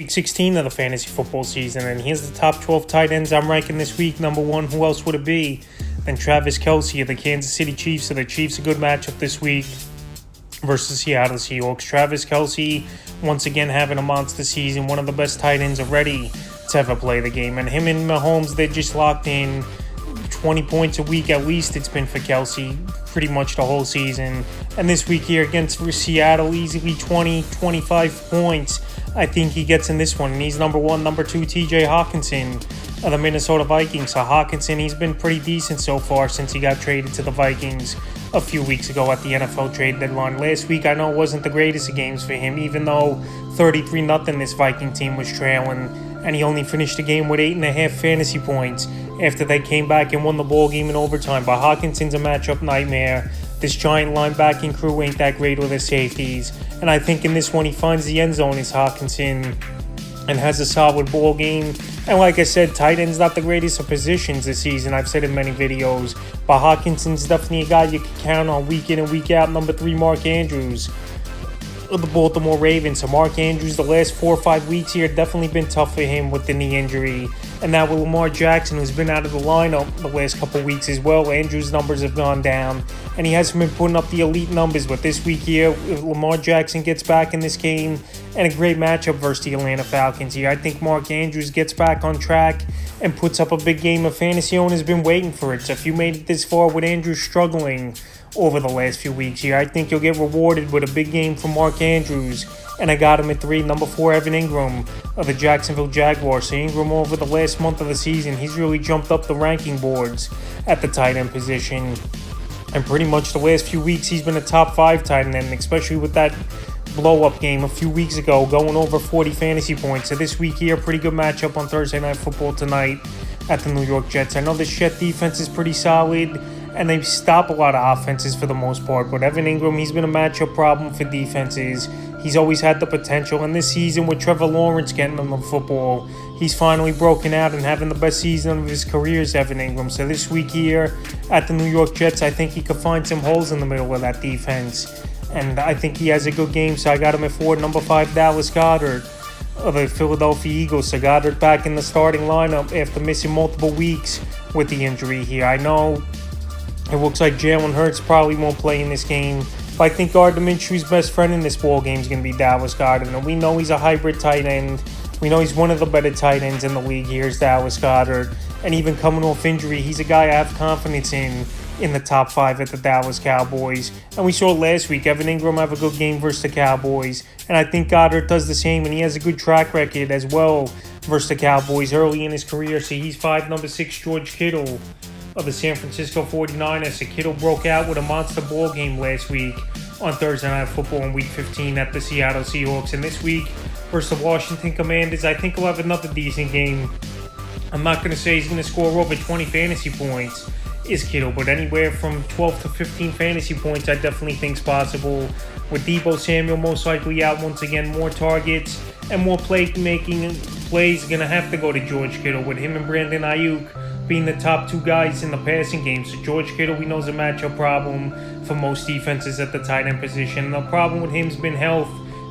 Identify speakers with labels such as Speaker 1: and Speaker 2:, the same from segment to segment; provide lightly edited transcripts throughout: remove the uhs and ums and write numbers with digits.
Speaker 1: Week 16 of the fantasy football season, and here's the top 12 tight ends I'm ranking this week. Number 1, who else would it be than Travis Kelce of the Kansas City Chiefs? So the Chiefs a good matchup this week versus Seattle Seahawks. Travis Kelce once again having a monster season, one of the best tight ends already to ever play the game. And him and Mahomes, they just locked in 20 points a week at least. It's been for Kelce pretty much the whole season. And this week here against Seattle, easily 20, 25 points. I think he gets in this one. And he's number 1. Number 2, TJ Hawkinson of the Minnesota Vikings. So Hawkinson, he's been pretty decent so far since he got traded to the Vikings a few weeks ago at the NFL trade deadline. Last week, I know it wasn't the greatest of games for him, even though 33-0 this Viking team was trailing. And he only finished the game with 8.5 fantasy points after they came back and won the ball game in overtime. But Hawkinson's a matchup nightmare. This giant linebacking crew ain't that great with their safeties. And I think in this one he finds the end zone is Hawkinson and has a solid ball game. And like I said, tight end's not the greatest of positions this season. I've said in many videos. But Hawkinson's definitely a guy you can count on week in and week out. Number 3, Mark Andrews of the Baltimore Ravens. So Mark Andrews, the last 4 or 5 weeks here, definitely been tough for him with the knee injury. And now with Lamar Jackson, who's been out of the lineup the last couple weeks as well, Andrews' numbers have gone down. And he hasn't been putting up the elite numbers. But this week here, Lamar Jackson gets back in this game. And a great matchup versus the Atlanta Falcons here. I think Mark Andrews gets back on track and puts up a big game. A fantasy owner's been waiting for it. So if you made it this far with Andrews struggling over the last few weeks here, I think you'll get rewarded with a big game from Mark Andrews. And I got him at 3. Number 4, Evan Ingram of the Jacksonville Jaguars. So Ingram, over the last month of the season, he's really jumped up the ranking boards at the tight end position. And pretty much the last few weeks, he's been a top 5 tight end, especially with that blow-up game a few weeks ago, going over 40 fantasy points. So this week here, pretty good matchup on Thursday Night Football tonight at the New York Jets. I know the Jet defense is pretty solid, and they stop a lot of offenses for the most part. But Evan Ingram, he's been a matchup problem for defenses. He's always had the potential. And this season, with Trevor Lawrence getting on the football, he's finally broken out and having the best season of his career as Evan Ingram. So this week here at the New York Jets, I think he could find some holes in the middle of that defense. And I think he has a good game, so I got him at 4. Number 5, Dallas Goedert of the Philadelphia Eagles. So Goddard back in the starting lineup after missing multiple weeks with the injury here. I know it looks like Jalen Hurts probably won't play in this game, but I think Gardner Minshew's best friend in this ball game is going to be Dallas Goedert. And we know he's a hybrid tight end. We know he's one of the better tight ends in the league. Here's Dallas Goedert. And even coming off injury, he's a guy I have confidence in the top 5 at the Dallas Cowboys. And we saw last week Evan Ingram have a good game versus the Cowboys. And I think Goddard does the same, and he has a good track record as well versus the Cowboys early in his career. So he's 5. Number 6, George Kittle of the San Francisco 49ers. So Kittle broke out with a monster ball game last week on Thursday Night Football in Week 15 at the Seattle Seahawks. And this week versus the Washington Commanders, I think he'll have another decent game. I'm not going to say he's going to score over 20 fantasy points, is Kittle, but anywhere from 12 to 15 fantasy points I definitely think is possible. With Deebo Samuel most likely out once again, more targets and more play-making plays are going to have to go to George Kittle, with him and Brandon Ayuk being the top 2 guys in the passing game. So George Kittle, we know, is a matchup problem for most defenses at the tight end position. The problem with him has been health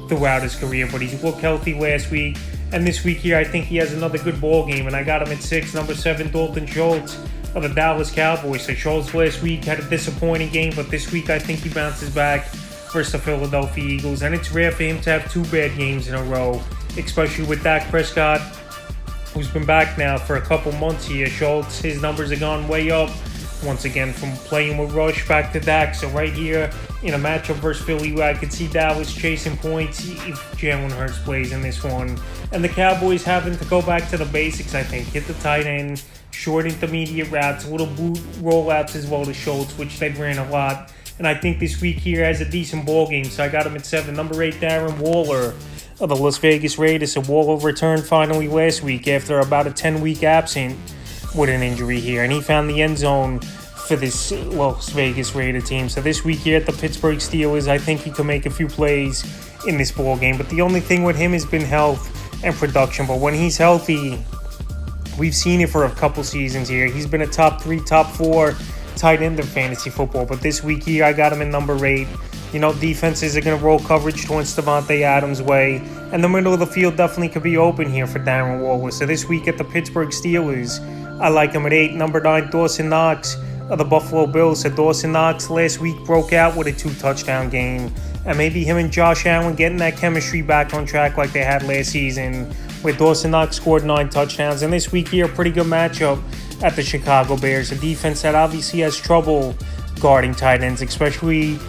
Speaker 1: throughout his career, but he's looked healthy last week. And this week here, I think he has another good ball game, and I got him at 6. Number 7, Dalton Schultz of the Dallas Cowboys. So Schultz last week had a disappointing game, but this week I think he bounces back versus the Philadelphia Eagles. And it's rare for him to have 2 bad games in a row, especially with Dak Prescott, who's been back now for a couple months here. Schultz, his numbers have gone way up once again from playing with Rush back to Dak. So right here in a matchup versus Philly, where I could see Dallas chasing points if Jalen Hurts plays in this one. And the Cowboys having to go back to the basics, I think. Hit the tight end, short intermediate routes, little boot rollouts as well to Schultz, which they've ran a lot. And I think this week here has a decent ball game, so I got him at 7. Number 8, Darren Waller of the Las Vegas Raiders. So Waller returned finally last week after about a 10-week absence with an injury here. And he found the end zone for this Las Vegas Raider team. So this week here at the Pittsburgh Steelers, I think he could make a few plays in this ball game. But the only thing with him has been health and production. But when he's healthy, we've seen it for a couple seasons here. He's been a top 3, top 4 tight end in fantasy football. But this week here, I got him in number 8 Defenses are going to roll coverage towards Devontae Adams' way, and the middle of the field definitely could be open here for Darren Waller. So this week at the Pittsburgh Steelers, I like him at 8. Number 9, Dawson Knox of the Buffalo Bills. So Dawson Knox last week broke out with a 2-touchdown game, and maybe him and Josh Allen getting that chemistry back on track like they had last season, where Dawson Knox scored 9 touchdowns. And this week here, a pretty good matchup at the Chicago Bears, a defense that obviously has trouble guarding tight ends, especially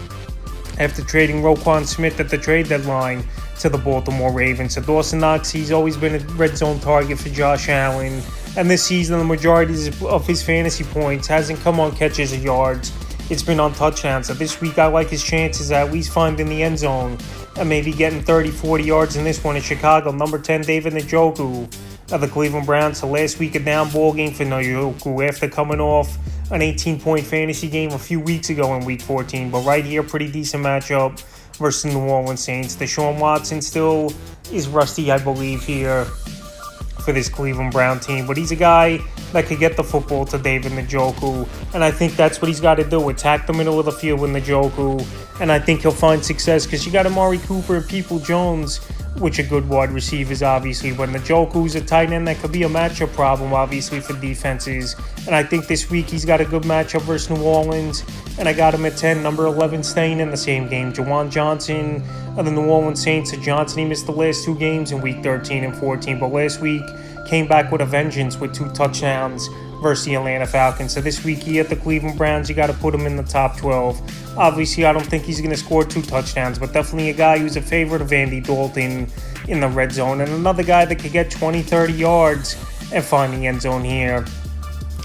Speaker 1: after trading Roquan Smith at the trade deadline to the Baltimore Ravens. So Dawson Knox, he's always been a red zone target for Josh Allen, and this season the majority of his fantasy points hasn't come on catches or yards. It's been on touchdowns. So this week I like his chances at least finding the end zone and maybe getting 30-40 yards in this one in Chicago. Number 10, David Njoku of the Cleveland Browns. So last week a down ball game for Njoku after coming off an 18-point fantasy game a few weeks ago in Week 14. But right here, pretty decent matchup versus the New Orleans Saints. Deshaun Watson still is rusty, I believe, here for this Cleveland Brown team. But he's a guy that could get the football to David Njoku, and I think that's what he's got to do, attack the middle of the field with Njoku, and I think he'll find success because you got Amari Cooper and People Jones, which are good wide receivers, obviously, but Njoku's a tight end that could be a matchup problem, obviously, for defenses, and I think this week he's got a good matchup versus New Orleans, and I got him at 10, number 11, staying in the same game. Juwan Johnson of the New Orleans Saints. So Johnson, he missed the last 2 games in Week 13 and 14, but last week came back with a vengeance with 2 touchdowns versus the Atlanta Falcons. So this week he at the Cleveland Browns, you got to put him in the top 12. Obviously, I don't think he's going to score 2 touchdowns, but definitely a guy who's a favorite of Andy Dalton in the red zone, and another guy that could get 20-30 yards and find the end zone here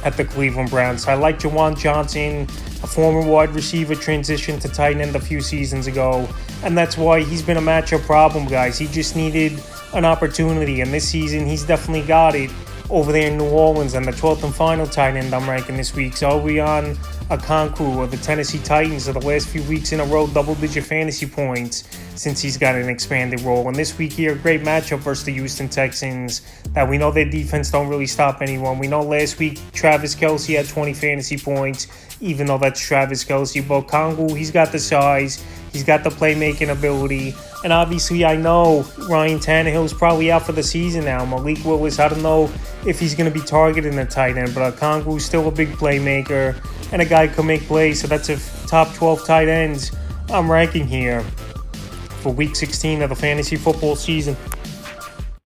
Speaker 1: at the Cleveland Browns. So I like Juwan Johnson, a former wide receiver, transitioned to tight end a few seasons ago, and that's why he's been a matchup problem, guys. He just needed an opportunity, and this season he's definitely got it over there in New Orleans. And the 12th and final tight end I'm ranking this week, so Obion Okonkwo of the Tennessee Titans, of the last few weeks in a row, double-digit fantasy points since he's got an expanded role. And this week here, great matchup versus the Houston Texans, that we know their defense don't really stop anyone. We know last week Travis Kelce had 20 fantasy points, even though that's Travis Kelce. But Okonkwo, he's got the size, he's got the playmaking ability, and obviously I know Ryan Tannehill's probably out for the season now. Malik Willis, I don't know if he's going to be targeting the tight end, but Okonkwo's still a big playmaker and a guy who can make plays. So that's a top 12 tight ends I'm ranking here for Week 16 of the fantasy football season.